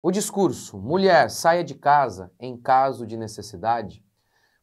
O discurso mulher, saia de casa em caso de necessidade,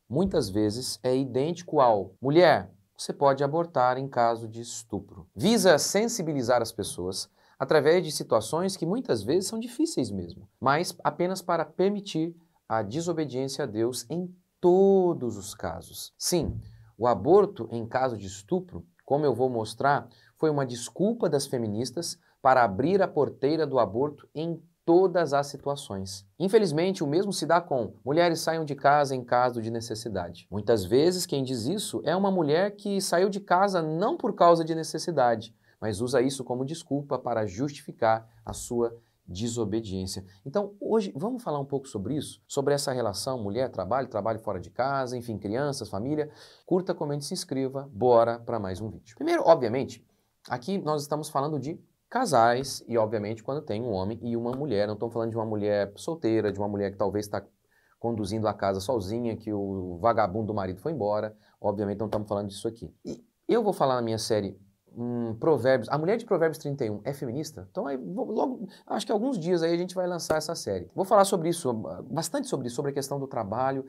muitas vezes é idêntico ao mulher, você pode abortar em caso de estupro. Visa sensibilizar as pessoas através de situações que muitas vezes são difíceis mesmo, mas apenas para permitir a desobediência a Deus em todos os casos. Sim, o aborto em caso de estupro, como eu vou mostrar, foi uma desculpa das feministas para abrir a porteira do aborto em todas as situações. Infelizmente, o mesmo se dá com mulheres saiam de casa em caso de necessidade. Muitas vezes quem diz isso é uma mulher que saiu de casa não por causa de necessidade, mas usa isso como desculpa para justificar a sua desobediência. Então, hoje, vamos falar um pouco sobre isso, sobre essa relação mulher-trabalho, trabalho fora de casa, enfim, crianças, família. Curta, comente, se inscreva, bora para mais um vídeo. Primeiro, obviamente, aqui nós estamos falando de casais e, obviamente, quando tem um homem e uma mulher. Não estamos falando de uma mulher solteira, de uma mulher que talvez está conduzindo a casa sozinha, que o vagabundo do marido foi embora. Obviamente, não estamos falando disso aqui. E eu vou falar na minha série Provérbios. A mulher de Provérbios 31 é feminista? Então, aí, logo, acho que alguns dias aí a gente vai lançar essa série. Vou falar sobre isso, bastante sobre isso, sobre a questão do trabalho,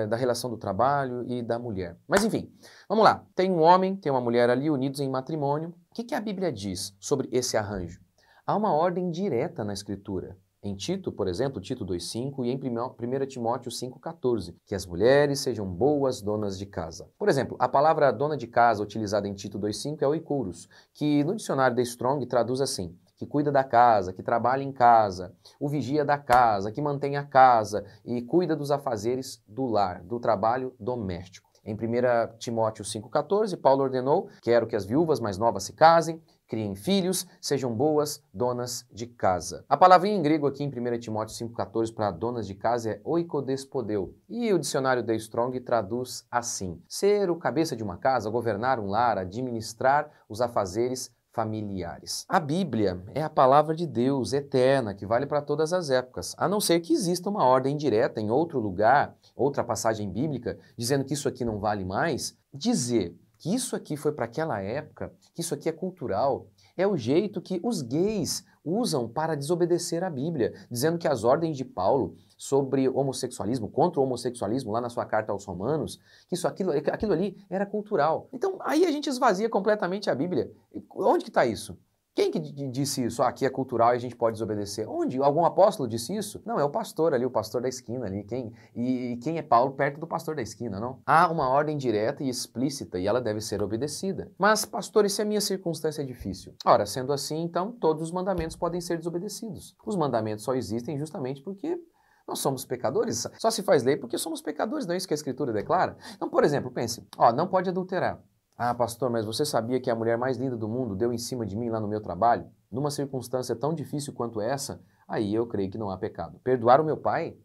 da relação do trabalho e da mulher. Mas, enfim, vamos lá. Tem um homem, tem uma mulher ali unidos em matrimônio. O que a Bíblia diz sobre esse arranjo? Há uma ordem direta na Escritura. Em Tito, por exemplo, Tito 2,5 e em 1 Timóteo 5,14, que as mulheres sejam boas donas de casa. Por exemplo, a palavra dona de casa utilizada em Tito 2,5 é oikouros, que no dicionário da Strong traduz assim, que cuida da casa, que trabalha em casa, o vigia da casa, que mantém a casa e cuida dos afazeres do lar, do trabalho doméstico. Em 1 Timóteo 5,14, Paulo ordenou, quero que as viúvas mais novas se casem, criem filhos, sejam boas donas de casa. A palavrinha em grego aqui em 1 Timóteo 5,14 para donas de casa é oikodespodeu. E o dicionário da Strong traduz assim, ser o cabeça de uma casa, governar um lar, administrar os afazeres familiares. A Bíblia é a palavra de Deus eterna, que vale para todas as épocas, a não ser que exista uma ordem direta em outro lugar, outra passagem bíblica, dizendo que isso aqui não vale mais. Dizer que isso aqui foi para aquela época, que isso aqui é cultural, é o jeito que os gays usam para desobedecer a Bíblia, dizendo que as ordens de Paulo sobre homossexualismo, contra o homossexualismo, lá na sua carta aos Romanos, que aquilo ali era cultural. Então, aí a gente esvazia completamente a Bíblia. Onde que está isso? Quem que disse isso? Ah, aqui é cultural e a gente pode desobedecer. Onde? Algum apóstolo disse isso? Não, é o pastor ali, o pastor da esquina ali. Quem é Paulo perto do pastor da esquina, não? Há uma ordem direta e explícita e ela deve ser obedecida. Mas, pastor, e se a minha circunstância é difícil? Ora, sendo assim, então, todos os mandamentos podem ser desobedecidos. Os mandamentos só existem justamente porque nós somos pecadores. Só se faz lei porque somos pecadores, não é isso que a Escritura declara? Então, por exemplo, pense, não pode adulterar. Ah, pastor, mas você sabia que a mulher mais linda do mundo deu em cima de mim lá no meu trabalho? Numa circunstância tão difícil quanto essa, aí eu creio que não há pecado. Perdoar o meu pai?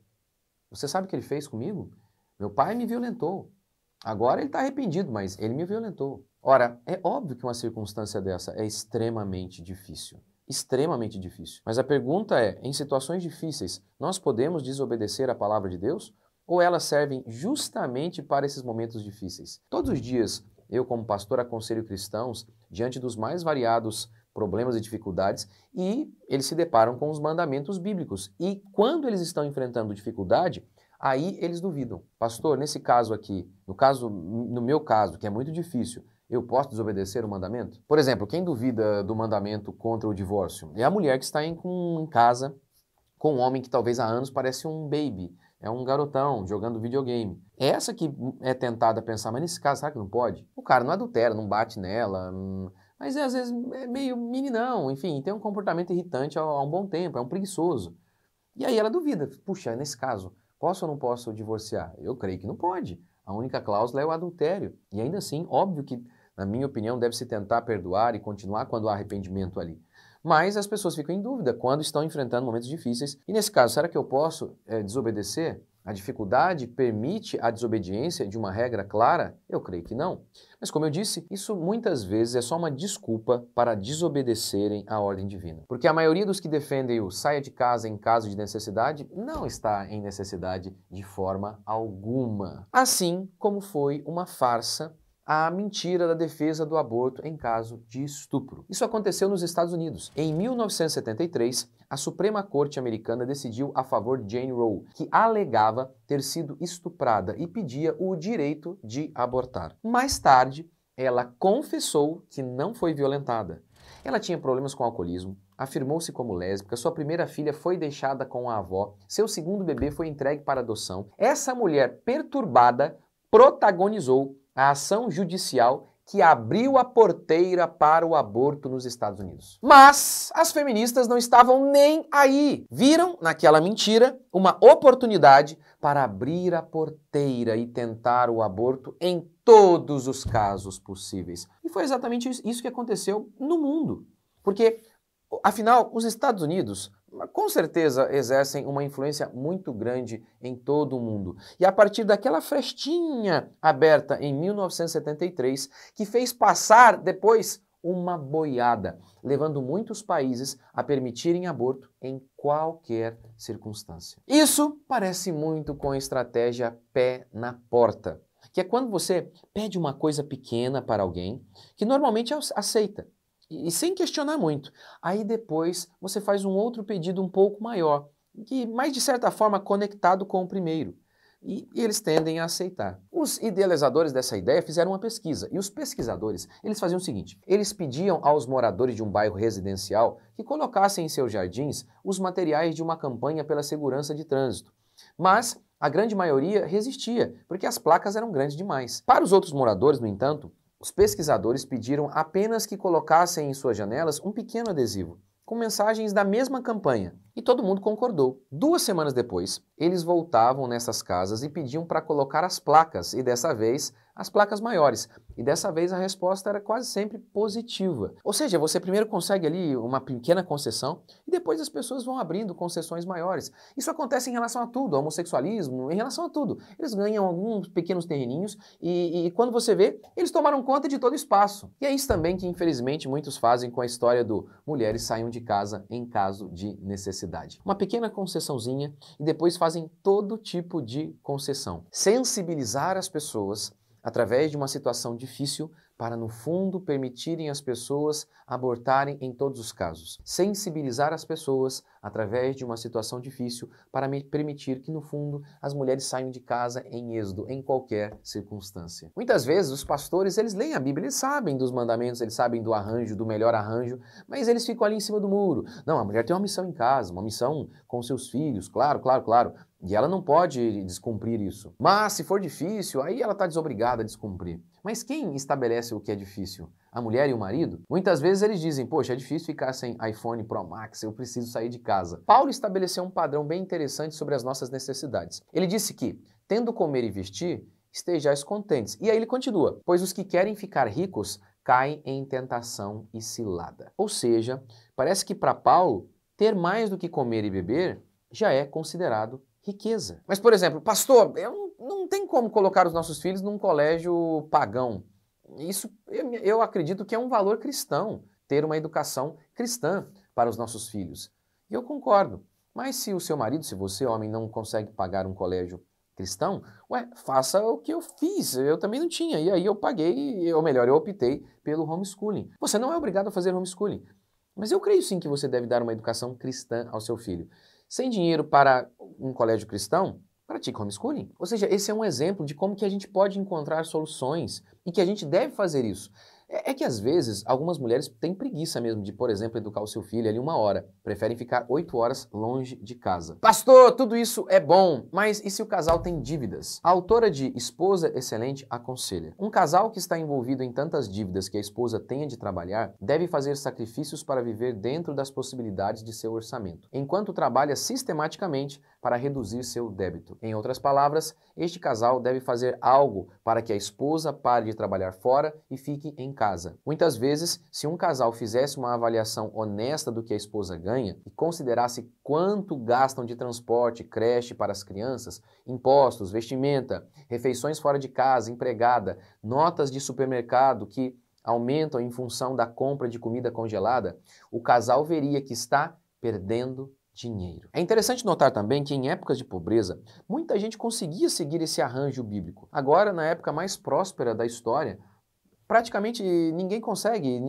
Você sabe o que ele fez comigo? Meu pai me violentou. Agora ele está arrependido, mas ele me violentou. Ora, é óbvio que uma circunstância dessa é extremamente difícil. Extremamente difícil. Mas a pergunta é, em situações difíceis, nós podemos desobedecer a palavra de Deus? Ou elas servem justamente para esses momentos difíceis? Todos os dias, eu, como pastor, aconselho cristãos diante dos mais variados problemas e dificuldades e eles se deparam com os mandamentos bíblicos. E quando eles estão enfrentando dificuldade, aí eles duvidam. Pastor, nesse caso aqui, no meu caso, que é muito difícil, eu posso desobedecer o mandamento? Por exemplo, quem duvida do mandamento contra o divórcio? É a mulher que está em casa com um homem que talvez há anos parece um baby. É um garotão jogando videogame. É essa que é tentada a pensar, mas nesse caso, será que não pode? O cara não adultera, não bate nela, mas às vezes é meio meninão, enfim, tem um comportamento irritante há um bom tempo, é um preguiçoso. E aí ela duvida, puxa, nesse caso, posso ou não posso divorciar? Eu creio que não pode. A única cláusula é o adultério. E ainda assim, óbvio que, na minha opinião, deve-se tentar perdoar e continuar quando há arrependimento ali. Mas as pessoas ficam em dúvida quando estão enfrentando momentos difíceis. E nesse caso, será que eu posso desobedecer? A dificuldade permite a desobediência de uma regra clara? Eu creio que não. Mas como eu disse, isso muitas vezes é só uma desculpa para desobedecerem à ordem divina. Porque a maioria dos que defendem o saia de casa em caso de necessidade não está em necessidade de forma alguma. Assim como foi uma farsa a mentira da defesa do aborto em caso de estupro. Isso aconteceu nos Estados Unidos. Em 1973, a Suprema Corte Americana decidiu a favor de Jane Roe, que alegava ter sido estuprada e pedia o direito de abortar. Mais tarde, ela confessou que não foi violentada. Ela tinha problemas com alcoolismo, afirmou-se como lésbica, sua primeira filha foi deixada com a avó, seu segundo bebê foi entregue para adoção. Essa mulher perturbada protagonizou a ação judicial que abriu a porteira para o aborto nos Estados Unidos. Mas as feministas não estavam nem aí. Viram naquela mentira uma oportunidade para abrir a porteira e tentar o aborto em todos os casos possíveis. E foi exatamente isso que aconteceu no mundo. Porque, afinal, os Estados Unidos com certeza exercem uma influência muito grande em todo o mundo. E a partir daquela frestinha aberta em 1973, que fez passar depois uma boiada, levando muitos países a permitirem aborto em qualquer circunstância. Isso parece muito com a estratégia pé na porta, que é quando você pede uma coisa pequena para alguém, que normalmente aceita. E sem questionar muito. Aí depois você faz um outro pedido um pouco maior, que mais de certa forma conectado com o primeiro. E eles tendem a aceitar. Os idealizadores dessa ideia fizeram uma pesquisa. E os pesquisadores, eles faziam o seguinte. Eles pediam aos moradores de um bairro residencial que colocassem em seus jardins os materiais de uma campanha pela segurança de trânsito. Mas a grande maioria resistia, porque as placas eram grandes demais. Para os outros moradores, no entanto, os pesquisadores pediram apenas que colocassem em suas janelas um pequeno adesivo, com mensagens da mesma campanha, e todo mundo concordou. 2 semanas depois, eles voltavam nessas casas e pediam para colocar as placas, e dessa vez, as placas maiores. E dessa vez a resposta era quase sempre positiva. Ou seja, você primeiro consegue ali uma pequena concessão e depois as pessoas vão abrindo concessões maiores. Isso acontece em relação a tudo, ao homossexualismo, em relação a tudo. Eles ganham alguns pequenos terreninhos e quando você vê, eles tomaram conta de todo o espaço. E é isso também que infelizmente muitos fazem com a história do mulheres saiam de casa em caso de necessidade. Uma pequena concessãozinha e depois fazem todo tipo de concessão. Sensibilizar as pessoas através de uma situação difícil para, no fundo, permitirem as pessoas abortarem em todos os casos. Sensibilizar as pessoas através de uma situação difícil para permitir que, no fundo, as mulheres saiam de casa em êxodo, em qualquer circunstância. Muitas vezes, os pastores, eles leem a Bíblia, eles sabem dos mandamentos, eles sabem do arranjo, do melhor arranjo, mas eles ficam ali em cima do muro. Não, a mulher tem uma missão em casa, uma missão com seus filhos, claro. E ela não pode descumprir isso. Mas, se for difícil, aí ela está desobrigada a descumprir. Mas quem estabelece o que é difícil? A mulher e o marido? Muitas vezes eles dizem, poxa, é difícil ficar sem iPhone Pro Max, eu preciso sair de casa. Paulo estabeleceu um padrão bem interessante sobre as nossas necessidades. Ele disse que, tendo comer e vestir, estejais contentes. E aí ele continua, pois os que querem ficar ricos caem em tentação e cilada. Ou seja, parece que para Paulo, ter mais do que comer e beber já é considerado riqueza. Mas, por exemplo, pastor, não tem como colocar os nossos filhos num colégio pagão. Isso eu acredito que é um valor cristão, ter uma educação cristã para os nossos filhos. E eu concordo. Mas se o seu marido, se você, homem, não consegue pagar um colégio cristão, faça o que eu fiz. Eu também não tinha. E aí eu paguei, ou melhor, eu optei pelo homeschooling. Você não é obrigado a fazer homeschooling. Mas eu creio sim que você deve dar uma educação cristã ao seu filho. Sem dinheiro para um colégio cristão, pratique homeschooling. Ou seja, esse é um exemplo de como que a gente pode encontrar soluções e que a gente deve fazer isso. É que às vezes algumas mulheres têm preguiça mesmo de, por exemplo, educar o seu filho ali 1 hora. Preferem ficar 8 horas longe de casa. Pastor, tudo isso é bom, mas e se o casal tem dívidas? A autora de Esposa Excelente aconselha. Um casal que está envolvido em tantas dívidas que a esposa tenha de trabalhar deve fazer sacrifícios para viver dentro das possibilidades de seu orçamento, enquanto trabalha sistematicamente para reduzir seu débito. Em outras palavras, este casal deve fazer algo para que a esposa pare de trabalhar fora e fique em casa. Muitas vezes, se um casal fizesse uma avaliação honesta do que a esposa ganha e considerasse quanto gastam de transporte, creche para as crianças, impostos, vestimenta, refeições fora de casa, empregada, notas de supermercado que aumentam em função da compra de comida congelada, o casal veria que está perdendo dinheiro. É interessante notar também que em épocas de pobreza, muita gente conseguia seguir esse arranjo bíblico. Agora, na época mais próspera da história, praticamente ninguém consegue,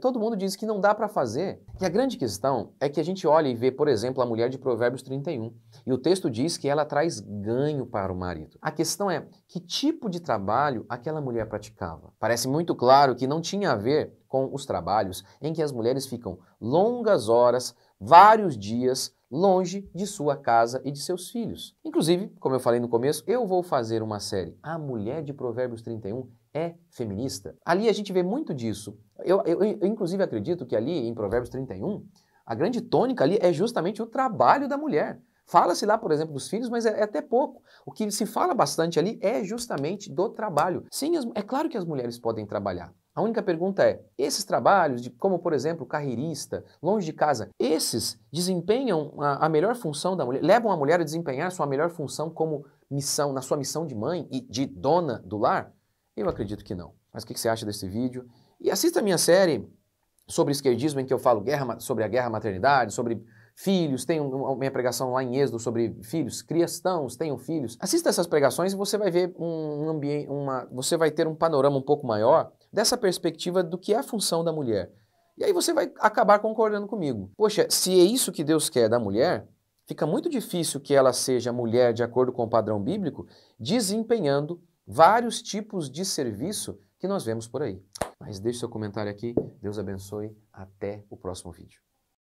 todo mundo diz que não dá para fazer. E a grande questão é que a gente olha e vê, por exemplo, a mulher de Provérbios 31, e o texto diz que ela traz ganho para o marido. A questão é, que tipo de trabalho aquela mulher praticava? Parece muito claro que não tinha a ver com os trabalhos em que as mulheres ficam longas horas, vários dias, longe de sua casa e de seus filhos. Inclusive, como eu falei no começo, eu vou fazer uma série, A Mulher de Provérbios 31 é feminista? Ali a gente vê muito disso. Eu inclusive acredito que ali em Provérbios 31, a grande tônica ali é justamente o trabalho da mulher. Fala-se lá, por exemplo, dos filhos, mas é até pouco. O que se fala bastante ali é justamente do trabalho. Sim, é claro que as mulheres podem trabalhar. A única pergunta é, esses trabalhos, como por exemplo, carreirista, longe de casa, esses desempenham a melhor função da mulher, levam a mulher a desempenhar sua melhor função como missão, na sua missão de mãe e de dona do lar? Eu acredito que não. Mas o que você acha desse vídeo? E assista a minha série sobre esquerdismo, em que eu falo sobre a guerra maternidade, sobre filhos, tem minha pregação lá em Êxodo sobre filhos, cristãos, tenham filhos. Assista essas pregações e você vai ver você vai ter um panorama um pouco maior dessa perspectiva do que é a função da mulher. E aí você vai acabar concordando comigo. Poxa, se é isso que Deus quer da mulher, fica muito difícil que ela seja mulher de acordo com o padrão bíblico, desempenhando vários tipos de serviço que nós vemos por aí. Mas deixe seu comentário aqui, Deus abençoe, até o próximo vídeo.